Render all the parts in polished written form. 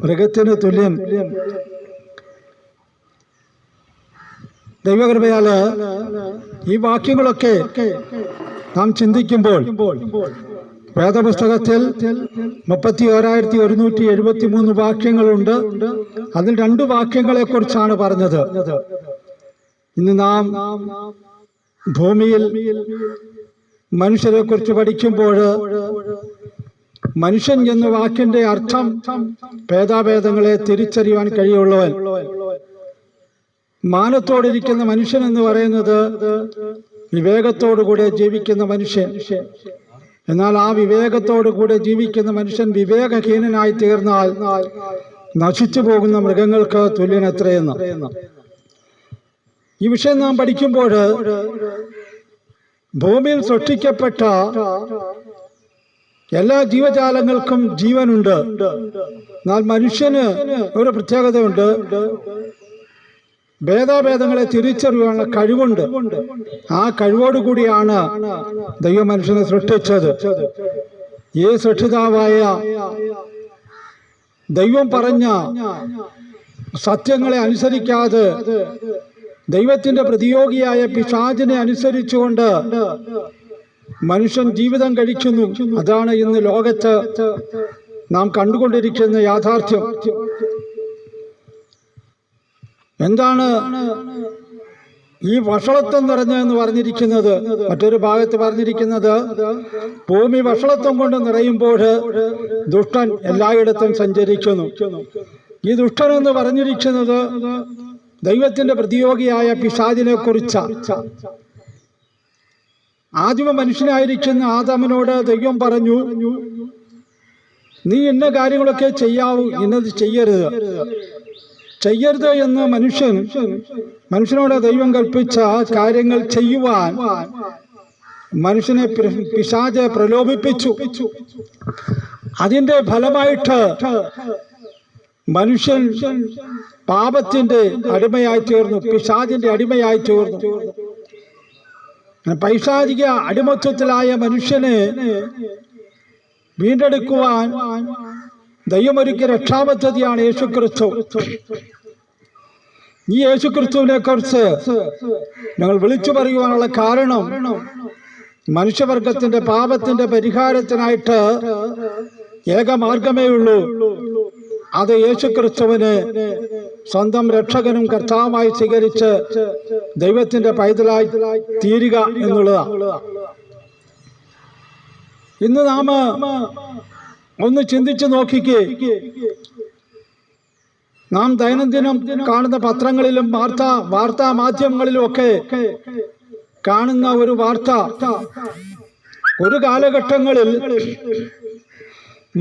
മൃഗത്തിന് തുല്യൻ. ദൈവകൃപയാല് ഈ വാക്യങ്ങളൊക്കെ നാം ചിന്തിക്കുമ്പോൾ വേദപുസ്തകത്തിൽ 31,173 വാക്യങ്ങളുണ്ട്. അതിൽ 2 വാക്യങ്ങളെ കുറിച്ചാണ് പറഞ്ഞത്. ഇന്ന് നാം ഭൂമിയിൽ മനുഷ്യരെ കുറിച്ച് പഠിക്കുമ്പോൾ മനുഷ്യൻ എന്ന വാക്കിന്റെ അർത്ഥം ഭേദാഭേദങ്ങളെ തിരിച്ചറിയുവാൻ കഴിയുള്ളവൻ. മാനത്തോടിരിക്കുന്ന മനുഷ്യൻ എന്ന് പറയുന്നത് വിവേകത്തോടുകൂടെ ജീവിക്കുന്ന മനുഷ്യൻ. എന്നാൽ ആ വിവേകത്തോടുകൂടെ ജീവിക്കുന്ന മനുഷ്യൻ വിവേകഹീനനായി തീർന്നാൽ നശിച്ചു പോകുന്ന മൃഗങ്ങൾക്ക് തുല്യനത്രയെന്ന്. ഈ വിഷയം നാം പഠിക്കുമ്പോൾ ഭൂമിയിൽ സൃഷ്ടിക്കപ്പെട്ട എല്ലാ ജീവജാലങ്ങൾക്കും ജീവനുണ്ട്. എന്നാൽ മനുഷ്യന് ഒരു പ്രത്യേകതയുണ്ട്. ഭേദാഭേദങ്ങളെ തിരിച്ചറിയാനുള്ള കഴിവുണ്ട്. ആ കഴിവോടുകൂടിയാണ് ദൈവം മനുഷ്യനെ സൃഷ്ടിച്ചത്. ഈ സൃഷ്ടിതാവായ ദൈവം പറഞ്ഞ സത്യങ്ങളെ അനുസരിക്കാതെ ദൈവത്തിന്റെ പ്രതിയോഗിയായ പിശാചിനെ അനുസരിച്ചുകൊണ്ട് മനുഷ്യൻ ജീവിതം കഴിക്കുന്നു. അതാണ് ഇന്ന് ലോകത്ത് നാം കണ്ടുകൊണ്ടിരിക്കുന്ന യാഥാർത്ഥ്യം. എന്താണ് ഈ വഷളത്വം നിറഞ്ഞെന്ന് പറഞ്ഞിരിക്കുന്നത്? മറ്റൊരു ഭാഗത്ത് പറഞ്ഞിരിക്കുന്നത് ഭൂമി വഷളത്വം കൊണ്ട് നിറയുമ്പോൾ ദുഷ്ടൻ എല്ലായിടത്തും സഞ്ചരിക്കുന്നു. ഈ ദുഷ്ടൻ എന്ന് പറഞ്ഞിരിക്കുന്നത് ദൈവത്തിന്റെ പ്രതിയോഗിയായ പിശാചിനെ കുറിച്ചാണ്. ആദിമ മനുഷ്യനായിരിക്കുന്ന ആദാമിനോട് ദൈവം പറഞ്ഞു, നീ ഇന്ന കാര്യങ്ങളൊക്കെ ചെയ്യാവൂ, ഇന്നത് ചെയ്യരുത് എന്ന് മനുഷ്യനോട് ദൈവം കൽപ്പിച്ച കാര്യങ്ങൾ ചെയ്യുവാൻ മനുഷ്യനെ പിശാച് പ്രലോഭിപ്പിച്ചു. അതിന്റെ ഫലമായിട്ട് മനുഷ്യൻ പാപത്തിന്റെ അടിമയായി തീർന്നു, പിശാചിന്റെ അടിമയായി തീർന്നു. പൈശാചിക അടിമത്വത്തിലായ മനുഷ്യനെ വീണ്ടെടുക്കുവാൻ ദൈവമൊരുക്കിയ രക്ഷാപദ്ധതിയാണ് യേശുക്രിസ്തു. ഈ യേശുക്രിസ്തുവിനെ കുറിച്ച് ഞങ്ങൾ വിളിച്ചു പറയുവാനുള്ള കാരണം മനുഷ്യവർഗത്തിന്റെ പാപത്തിന്റെ പരിഹാരത്തിനായിട്ട് ഏകമാർഗമേ ഉള്ളൂ. അത് യേശുക്രിസ്തുവിനെ സ്വന്തം രക്ഷകനും കർത്താവുമായി സ്വീകരിച്ച് ദൈവത്തിന്റെ പൈതലായി തീരുക എന്നുള്ളതാണ്. ഇന്ന് നാം ഒന്ന് ചിന്തിച്ചു നോക്കിക്കേ. നാം ദൈനംദിനം കാണുന്ന പത്രങ്ങളിലും വാർത്താ മാധ്യമങ്ങളിലും ഒക്കെ കാണുന്ന ഒരു വാർത്ത, ഒരു കാലഘട്ടങ്ങളിൽ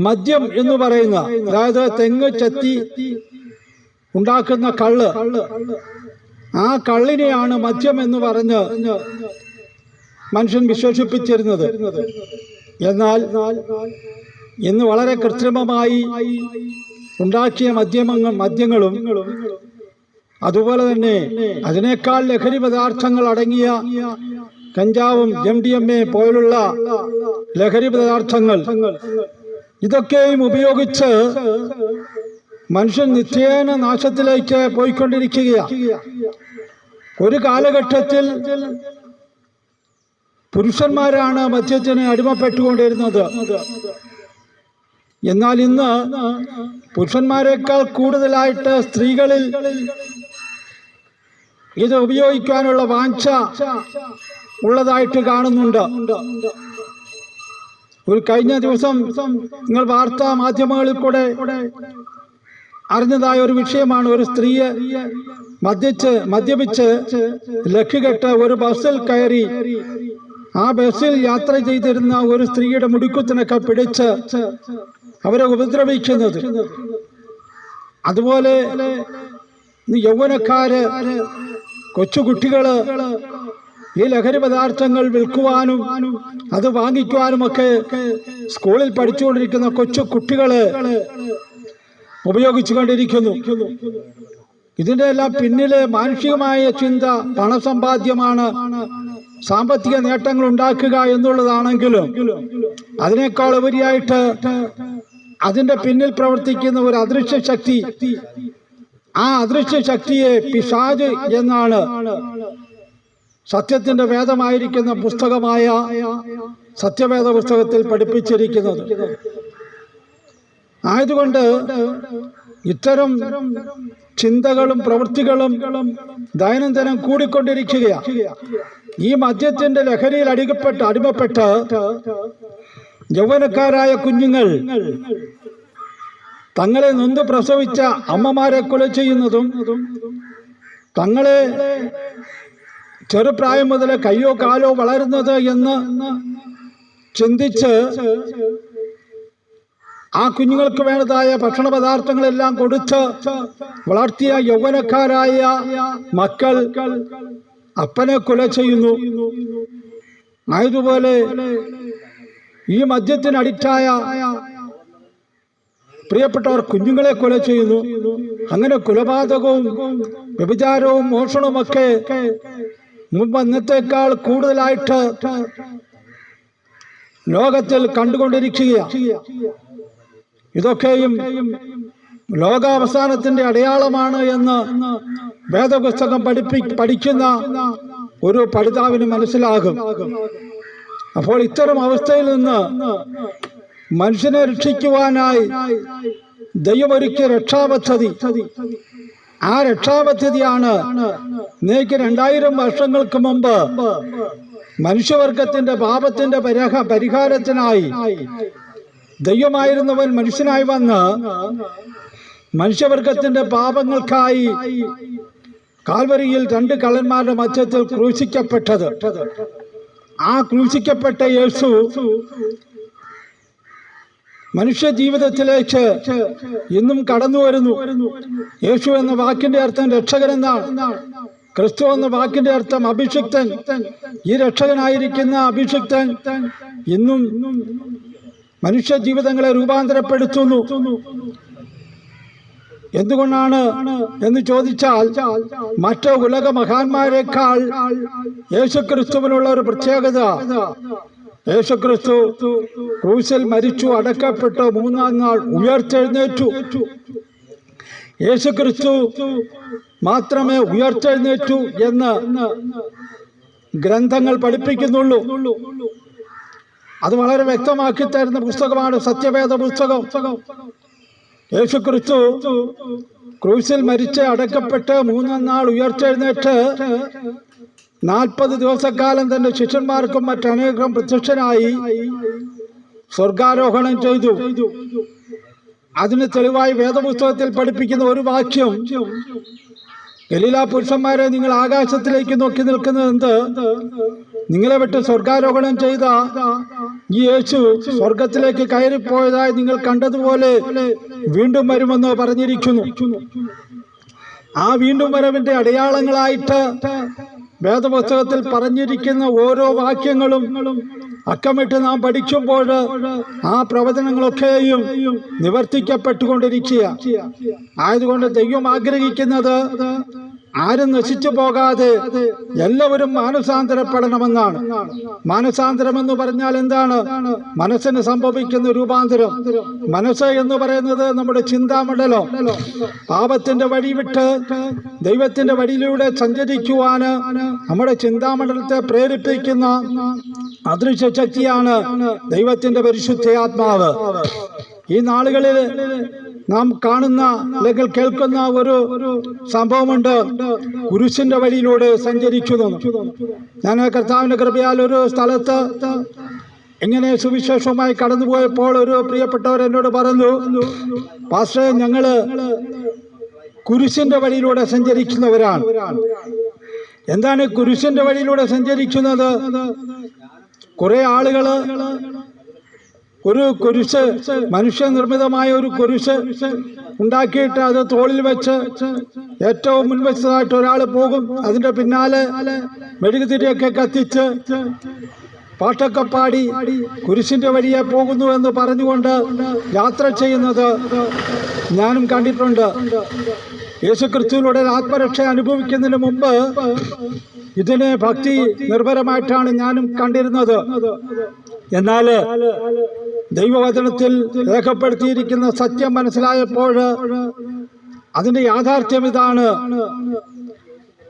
മദ്യം എന്ന് പറയുന്ന, അതായത് തെങ്ങ് ചെത്തി ഉണ്ടാക്കുന്ന കള്ള്, ആ കള്ളിനെയാണ് മദ്യം എന്ന് പറഞ്ഞ് മനുഷ്യൻ വിശേഷിപ്പിച്ചിരുന്നത്. എന്നാൽ ഇന്ന് വളരെ കൃത്രിമമായി ഉണ്ടാക്കിയ മദ്യങ്ങളും അതുപോലെ തന്നെ അതിനേക്കാൾ ലഹരി പദാർത്ഥങ്ങൾ അടങ്ങിയ കഞ്ചാവും MDMA പോലുള്ള ലഹരി പദാർത്ഥങ്ങൾ, ഇതൊക്കെയും ഉപയോഗിച്ച് മനുഷ്യൻ നിത്യേന നാശത്തിലേക്ക് പോയിക്കൊണ്ടിരിക്കുകയാണ്. ഒരു കാലഘട്ടത്തിൽ പുരുഷന്മാരാണ് മദ്യത്തിന് അടിമപ്പെട്ടുകൊണ്ടിരുന്നത്. എന്നാൽ ഇന്ന് പുരുഷന്മാരെക്കാൾ കൂടുതലായിട്ട് സ്ത്രീകളിൽ ഇത് ഉപയോഗിക്കാനുള്ള വാഞ്ച ഉള്ളതായിട്ട് കാണുന്നുണ്ട്. ഒരു കഴിഞ്ഞ ദിവസം നിങ്ങൾ വാർത്താ മാധ്യമങ്ങളിൽ കൂടെ അറിഞ്ഞതായ ഒരു വിഷയമാണ്. ഒരു സ്ത്രീയെ മദ്യപിച്ച് ലക്കുകെട്ട് ഒരു ബസ്സിൽ കയറി ആ ബസ്സിൽ യാത്ര ചെയ്തിരുന്ന ഒരു സ്ത്രീയുടെ മുടിക്കുത്തിനൊക്കെ പിടിച്ച് അവരെ ഉപദ്രവിക്കുന്നത്. അതുപോലെ യൗവനക്കാര്, കൊച്ചുകുട്ടികള് ഈ ലഹരി പദാർത്ഥങ്ങൾ വിൽക്കുവാനും അത് വാങ്ങിക്കുവാനുമൊക്കെ സ്കൂളിൽ പഠിച്ചുകൊണ്ടിരിക്കുന്ന കൊച്ചു കുട്ടികള് ഉപയോഗിച്ചുകൊണ്ടിരിക്കുന്നു. ഇതിന്റെ എല്ലാം പിന്നില് മാനുഷികമായ ചിന്ത പണസമ്പാദ്യമാണ്, സാമ്പത്തിക നേട്ടങ്ങൾ ഉണ്ടാക്കുക എന്നുള്ളതാണെങ്കിലും അതിനേക്കാൾ ഉപരിയായിട്ട് അതിന്റെ പിന്നിൽ പ്രവർത്തിക്കുന്ന ഒരു അദൃശ്യ ശക്തി. ആ അദൃശ്യ ശക്തിയെ പിശാച് എന്നാണ് സത്യത്തിന്റെ വേദമായിരിക്കുന്ന പുസ്തകമായ സത്യവേദ പുസ്തകത്തിൽ പഠിപ്പിച്ചിരിക്കുന്നത്. ആയതുകൊണ്ട് ഇത്തരം ചിന്തകളും പ്രവൃത്തികളും ദൈനംദിനം കൂടിക്കൊണ്ടിരിക്കുകയാണ്. ഈ മദ്യത്തിന്റെ ലഹരിയിൽ അടിമപ്പെട്ട് യൗവനക്കാരായ കുഞ്ഞുങ്ങൾ തങ്ങളെ നൊന്ത് പ്രസവിച്ച അമ്മമാരെ കൊല ചെയ്യുന്നതും, തങ്ങളെ ചെറുപ്രായം മുതൽ കയ്യോ കാലോ വളരുന്നത് എന്ന് ചിന്തിച്ച് ആ കുഞ്ഞുങ്ങൾക്ക് വേണ്ടതായ ഭക്ഷണ പദാർത്ഥങ്ങളെല്ലാം കൊടുത്ത് വളർത്തിയ യൗവനക്കാരായ മക്കൾ അപ്പനെ കൊല ചെയ്യുന്നു. ആയതുപോലെ ഈ മദ്യത്തിന് അഡിക്റ്റായ പ്രിയപ്പെട്ടവർ കുഞ്ഞുങ്ങളെ കൊല ചെയ്യുന്നു. അങ്ങനെ കൊലപാതകവും വ്യഭിചാരവും മോഷണവുമൊക്കെ മുമ്പ് അന്നത്തേക്കാൾ കൂടുതലായിട്ട് ലോകത്തിൽ കണ്ടുകൊണ്ടിരിക്കുകയാണ്. ഇതൊക്കെയും ലോകാവസാനത്തിന്റെ അടയാളമാണ് എന്ന് വേദപുസ്തകം പഠിക്കുന്ന ഒരു പഠിതാവിന് മനസ്സിലാകും. അപ്പോൾ ഇത്തരം അവസ്ഥയിൽ നിന്ന് മനുഷ്യനെ രക്ഷിക്കുവാനായി ദൈവമൊരുക്കിയ രക്ഷാപദ്ധതി, ആ രക്ഷാപദ്ധതിയാണ് ഇന്നേക്ക് 2000 വർഷങ്ങൾക്ക് മുമ്പ് മനുഷ്യവർഗത്തിന്റെ പാപത്തിന്റെ പരിഹാരത്തിനായി ദൈവമായിരുന്നവൻ മനുഷ്യനായി വന്ന് മനുഷ്യവർഗത്തിന്റെ പാപങ്ങൾക്കായി കാൽവരിയിൽ 2 കള്ളന്മാരുടെ മധ്യത്തിൽ ക്രൂശിക്കപ്പെട്ടത്. ആ ക്രൂശിക്കപ്പെട്ട യേശു മനുഷ്യ ജീവിതത്തിലേക്ക് ഇന്നും കടന്നു വരുന്നു. യേശു എന്ന വാക്കിന്റെ അർത്ഥം രക്ഷകൻ എന്നാണ്. ക്രിസ്തു എന്ന വാക്കിന്റെ അർത്ഥം അഭിഷിക്തൻ. ഈ രക്ഷകനായിരിക്കുന്ന അഭിഷിക്തൻ ഇന്നും മനുഷ്യ ജീവിതങ്ങളെ രൂപാന്തരപ്പെടുത്തുന്നു. എന്തുകൊണ്ടാണ് എന്ന് ചോദിച്ചാൽ, മറ്റ് ഉലക മഹാന്മാരെക്കാൾ യേശുക്രിസ്തുവിനുള്ള ഒരു പ്രത്യേകത, യേശുക്രിസ്തു ക്രൂശിൽ മരിച്ചു, അടക്കപ്പെട്ടു, 3-ാം നാൾ ഉയർത്തെഴുന്നേറ്റു. യേശുക്രിസ്തു മാത്രമേ ഉയർത്തെഴുന്നേറ്റു എന്ന് ഗ്രന്ഥങ്ങൾ പഠിപ്പിക്കുന്നുള്ളൂ. അത് വളരെ വ്യക്തമാക്കി തരുന്ന പുസ്തകമാണ് സത്യവേദ പുസ്തകം. യേശുക്രിസ്തു ക്രൂശിൽ മരിച്ച് അടക്കപ്പെട്ട് 3-ാം നാൾ ഉയർത്തെഴുന്നേറ്റ് 40 ദിവസക്കാലം തന്റെ ശിഷ്യന്മാർക്കും മറ്റനേകം പ്രത്യക്ഷനായി സ്വർഗാരോഹണം ചെയ്തു. അതിന് തെളിവായി വേദപുസ്തകത്തിൽ പഠിപ്പിക്കുന്ന ഒരു വാക്യം, ഗലീല പുരുഷന്മാരെ, നിങ്ങൾ ആകാശത്തിലേക്ക് നോക്കി നിൽക്കുന്നത് എന്ത്? നിങ്ങളെ വിട്ട് സ്വർഗാരോഹണം ചെയ്ത ഈ യേശു സ്വർഗത്തിലേക്ക് കയറിപ്പോയതായി നിങ്ങൾ കണ്ടതുപോലെ വീണ്ടും വരുമെന്ന് പറഞ്ഞിരിക്കുന്നു. ആ വീണ്ടും വരവിന്റെ അടയാളങ്ങളായിട്ട് വേദപുസ്തകത്തിൽ പറഞ്ഞിരിക്കുന്ന ഓരോ വാക്യങ്ങളും അക്കമിട്ട് നാം പഠിക്കുമ്പോൾ ആ പ്രവചനങ്ങളൊക്കെയും നിവർത്തിക്കപ്പെട്ടുകൊണ്ടിരിക്കുക. ആയതുകൊണ്ട് ദൈവം ആഗ്രഹിക്കുന്നത് ആരും നശിച്ചു പോകാതെ എല്ലാവരും മാനസാന്തരപ്പെടണമെന്നാണ്. മാനസാന്തരം എന്ന് പറഞ്ഞാൽ എന്താണ്? മനസ്സിന് സംഭവിക്കുന്ന രൂപാന്തരം. മനസ്സ് എന്ന് പറയുന്നത് നമ്മുടെ ചിന്താമണ്ഡലം. പാപത്തിന്റെ വഴി വിട്ട് ദൈവത്തിന്റെ വഴിയിലൂടെ സഞ്ചരിക്കുവാന് നമ്മുടെ ചിന്താമണ്ഡലത്തെ പ്രേരിപ്പിക്കുന്ന അദൃശ്യ ശക്തിയാണ് ദൈവത്തിന്റെ പരിശുദ്ധാത്മാവ്. ഈ നാളുകളിൽ നാം കാണുന്ന അല്ലെങ്കിൽ കേൾക്കുന്ന ഒരു സംഭവമുണ്ട്, കുരിശിന്റെ വഴിയിലൂടെ സഞ്ചരിക്കുന്നു. ഞാൻ കർത്താവിന്റെ കൃപയാൽ ഒരു സ്ഥലത്ത് ഇങ്ങനെ സുവിശേഷവുമായി കടന്നുപോയപ്പോൾ ഒരു പ്രിയപ്പെട്ടവർ എന്നോട് പറഞ്ഞു, പാസ്റ്ററെ, ഞങ്ങള് കുരിശിന്റെ വഴിയിലൂടെ സഞ്ചരിക്കുന്നവരാണ്. എന്താണ് കുരിശിന്റെ വഴിയിലൂടെ സഞ്ചരിക്കുന്നത്? കുറെ ആളുകള് ഒരു കുരിശ്, മനുഷ്യനിർമ്മിതമായ ഒരു കുരിശ് ഉണ്ടാക്കിയിട്ട് അത് തോളിൽ വെച്ച് ഏറ്റവും മുൻവശത്തായിട്ട് ഒരാൾ പോകും. അതിന്റെ പിന്നാലെ മെഴുകുതിരിയൊക്കെ കത്തിച്ച് പാട്ടൊക്കെ പാടി കുരിശിന്റെ വഴിയെ പോകുന്നു എന്ന് പറഞ്ഞുകൊണ്ട് യാത്ര ചെയ്യുന്നത് ഞാനും കണ്ടിട്ടുണ്ട്. യേശുക്രിസ്തുവിലൂടെ ആത്മരക്ഷ അനുഭവിക്കുന്നതിന് മുമ്പ് ഇതിനെ ഭക്തി നിർഭരമായിട്ടാണ് ഞാനും കണ്ടിരുന്നത്. എന്നാൽ ദൈവവചനത്തിൽ രേഖപ്പെടുത്തിയിരിക്കുന്ന സത്യം മനസ്സിലായപ്പോൾ അതിന്റെ യാഥാർത്ഥ്യം ഇതാണ്.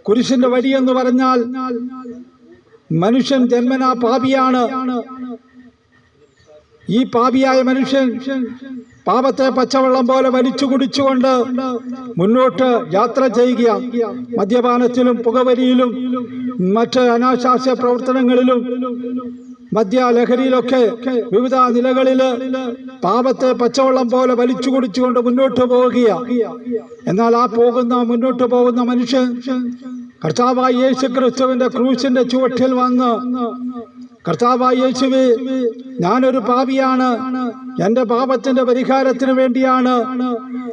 കുരിശിന്റെ വഴി എന്ന് പറഞ്ഞാൽ മനുഷ്യൻ ജന്മനാ പാപിയാണ്. ഈ പാപിയായ മനുഷ്യൻ പാപത്തെ പച്ചവെള്ളം പോലെ വലിച്ചു കുടിച്ചുകൊണ്ട് മുന്നോട്ട് യാത്ര ചെയ്യുക. മദ്യപാനത്തിലും പുകവലിയിലും മറ്റ് അനാശാസ്യ പ്രവർത്തനങ്ങളിലും മദ്യലഹരിയിലൊക്കെ വിവിധ നിലകളിൽ പാപത്തെ പച്ചവെള്ളം പോലെ വലിച്ചു കുടിച്ചുകൊണ്ട് മുന്നോട്ട് പോവുകയാണ്. എന്നാൽ ആ മുന്നോട്ട് പോകുന്ന മനുഷ്യൻ കർത്താവായ യേശു ക്രിസ്തുവിന്റെ ക്രൂശിന്റെ ചുവട്ടിൽ വന്ന്, കർത്താവായ യേശുവേ, ഞാനൊരു പാപിയാണ്, എന്റെ പാപത്തിന്റെ പരിഹാരത്തിന് വേണ്ടിയാണ്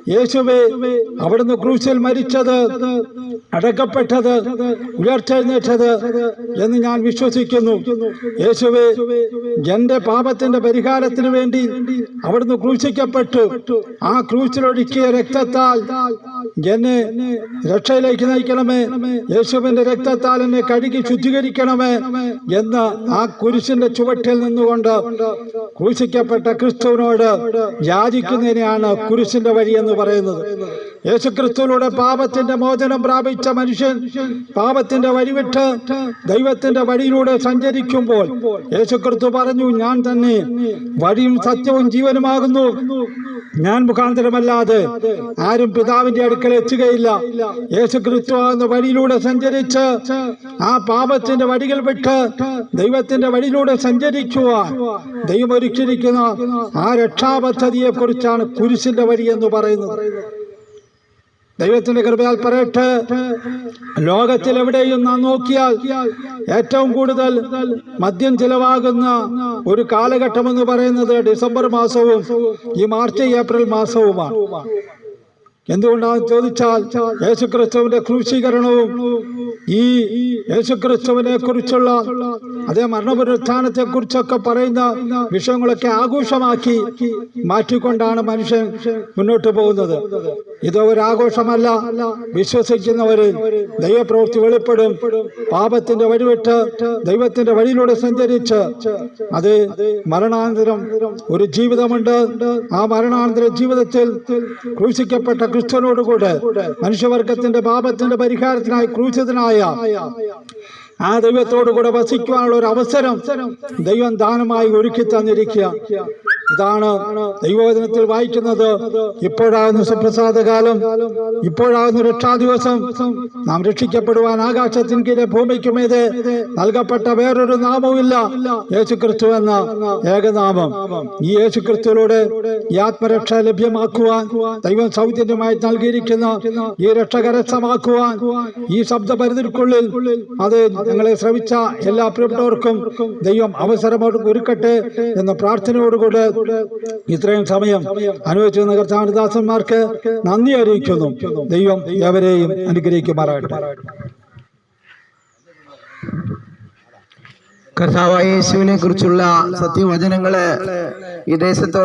യേശുവേ അവിടുന്ന് ക്രൂശിൽ മരിച്ചത്, അടക്കപ്പെട്ടത്, ഉയർത്തെഴുന്നേറ്റത് എന്ന് ഞാൻ വിശ്വസിക്കുന്നു. യേശുവേ, എന്റെ പാപത്തിന്റെ പരിഹാരത്തിന് വേണ്ടി അവിടുന്ന് ക്രൂശിക്കപ്പെട്ടു. ആ ക്രൂശിലൊഴുക്കിയ രക്തത്താൽ എന്നെ രക്ഷയിലേക്ക് നയിക്കണമേ, യേശുവിന്റെ രക്തത്താൽ എന്നെ കഴുകി ശുദ്ധീകരിക്കണമേ എന്ന് ആ കുരിശിന്റെ ചുവട്ടിൽ നിന്നുകൊണ്ട് ക്രൂശിക്കപ്പെട്ട ക്രിസ്തുവിനോട് യാചിക്കുന്നതിനെയാണ് കുരിശിന്റെ വഴി എന്ന് പറയുന്നത്. യേശു ക്രിസ്തുവിലൂടെ പാപത്തിന്റെ മോചനം പ്രാപിച്ച മനുഷ്യൻ പാപത്തിന്റെ വഴിവിട്ട് ദൈവത്തിന്റെ വഴിയിലൂടെ സഞ്ചരിക്കുമ്പോൾ യേശു ക്രിസ്തു പറഞ്ഞു, ഞാൻ തന്നെ വഴിയും സത്യവും ജീവനുമാകുന്നു, ഞാൻ മുഖാന്തരമല്ലാതെ ആരും പിതാവിന്റെ അടുക്കൽ എത്തുകയില്ല. യേശു ക്രിസ്തു എന്ന വഴിയിലൂടെ സഞ്ചരിച്ച് ആ പാപത്തിന്റെ വഴികൾ വിട്ട് ദൈവത്തിന്റെ വഴിയിലൂടെ സഞ്ചരിക്കുവാൻ ദൈവം ഒരുക്കിയിരിക്കുന്ന ആ രക്ഷാപദ്ധതിയെ കുറിച്ചാണ് കുരിശിന്റെ വഴി എന്ന് പറയുന്നത്. ദൈവത്തിന്റെ കൃപയാൽ പറയട്ടെ, ലോകത്തിൽ എവിടെയും നാം നോക്കിയാൽ ഏറ്റവും കൂടുതൽ മദ്യം ചിലവാകുന്ന ഒരു കാലഘട്ടം എന്ന് പറയുന്നത് ഡിസംബർ മാസവും ഈ മാർച്ച് ഏപ്രിൽ മാസവുമാണ്. എന്തുകൊണ്ടാണെന്ന് ചോദിച്ചാൽ യേശുക്രിസ്തുവിന്റെ ക്രൂശീകരണവും ഈ യേശുക്രിസ്തുവിനെ കുറിച്ചുള്ള അതേ മരണപുനരുത്ഥാനത്തെ കുറിച്ചൊക്കെ പറയുന്ന വിഷയങ്ങളൊക്കെ ആഘോഷമാക്കി മാറ്റിക്കൊണ്ടാണ് മനുഷ്യൻ മുന്നോട്ട് പോകുന്നത്. ഇത് ഒരാഘോഷമല്ല. വിശ്വസിക്കുന്നവരിൽ ദൈവപ്രവൃത്തി വെളിപ്പെടും. പാപത്തിന്റെ വഴിവിട്ട് ദൈവത്തിന്റെ വഴിയിലൂടെ സഞ്ചരിച്ച് അത് മരണാനന്തരം ഒരു ജീവിതമുണ്ട്. ആ മരണാനന്തര ജീവിതത്തിൽ ക്രൂശിക്കപ്പെട്ട ക്രിസ്തുവിനോടുകൂടെ മനുഷ്യവർഗത്തിന്റെ പാപത്തിന്റെ പരിഹാരത്തിനായി ക്രൂശിതനായ ആ ദൈവത്തോടുകൂടെ വസിക്കുവാനുള്ള ഒരു അവസരം ദൈവം ദാനമായി ഒരുക്കി തന്നിരിക്കുക. ഇതാണ് ദൈവവചനത്തിൽ വായിക്കുന്നത്. ഇപ്പോഴാകുന്ന സുപ്രസാദകാലം, ഇപ്പോഴാകുന്ന രക്ഷാദിവസം. നാം രക്ഷിക്കപ്പെടുവാൻ ആകാശത്തിന് കീഴെ ഭൂമിക്കുമേതെ നൽകപ്പെട്ട വേറൊരു നാമവുമില്ല, യേശുക്രിസ്തു എന്ന ഏകനാമം. ഈ യേശുക്രിസ്തുവിലൂടെ ഈ ആത്മരക്ഷ ലഭ്യമാക്കുവാൻ ദൈവം സൗജന്യമായി നൽകിയിരിക്കുന്ന ഈ രക്ഷ കരസ്ഥമാക്കുവാൻ ഈ ശബ്ദപരിധിക്കുള്ളിൽ അത് ഞങ്ങളെ ശ്രവിച്ച എല്ലാ പ്രിയപ്പെട്ടവർക്കും ദൈവം അവസരം ഒരുക്കട്ടെ എന്ന പ്രാർത്ഥനയോടുകൂടെ ഇത്രയും സമയം അനുഭവിച്ചിരുന്ന കർത്താവിന്റെ ദാസന്മാർക്ക് നന്ദി അറിയിക്കുന്നു. ദൈവം എവരെയും അനുഗ്രഹിക്കുമാറാകട്ടെ. കർത്താവായ യേശുവിനെ കുറിച്ചുള്ള സത്യവചനങ്ങള് ഈ ദേശത്തോ